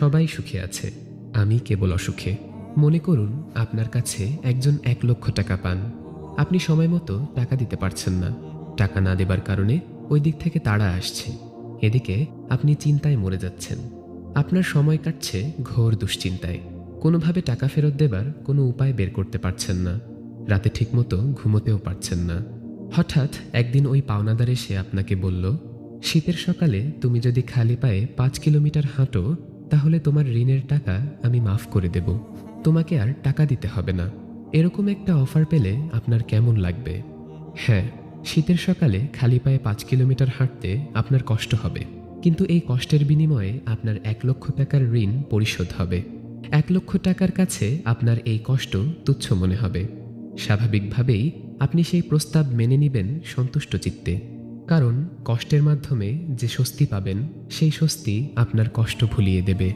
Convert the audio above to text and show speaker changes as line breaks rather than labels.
সবাই সুখে আছে, আমি কেবল অসুখে। মনে করুন আপনার কাছে একজন 1,00,000 টাকা পান। আপনি সময় মতো টাকা দিতে পারছেন না। টাকা না দেবার কারণে ওই দিক থেকে তাড়া আসছে। এদিকে আপনি চিন্তায় মরে যাচ্ছেন। আপনার সময় কাটছে ঘোর দুশ্চিন্তায়। কোনোভাবে টাকা ফেরত দেবার কোনো উপায় বের করতে পারছেন না। রাতে ঠিকমতো ঘুমোতেও পারছেন না। হঠাৎ একদিন ওই পাওনাদার এসে আপনাকে বলল, শীতের সকালে তুমি যদি খালি পায়ে 5 কিলোমিটার হাঁটো তাহলে তোমার ঋণের টাকা আমি মাফ করে দেব, তোমাকে আর টাকা দিতে হবে না। এরকম একটা অফার পেলে আপনার কেমন লাগবে? হ্যাঁ, শীতের সকালে খালি পায়ে 5 কিলোমিটার হাঁটতে আপনার কষ্ট হবে, কিন্তু এই কষ্টের বিনিময়ে আপনার 1,00,000 টাকার ঋণ পরিশোধ হবে। 1,00,000 টাকার কাছে আপনার এই কষ্ট তুচ্ছ মনে হবে। স্বাভাবিকভাবেই আপনি সেই প্রস্তাব মেনে নেবেন সন্তুষ্ট চিত্তে, কারণ কষ্টের মাধ্যমে যে স্বস্তি পাবেন সেই স্বস্তি আপনার কষ্ট ভুলিয়ে দেবে।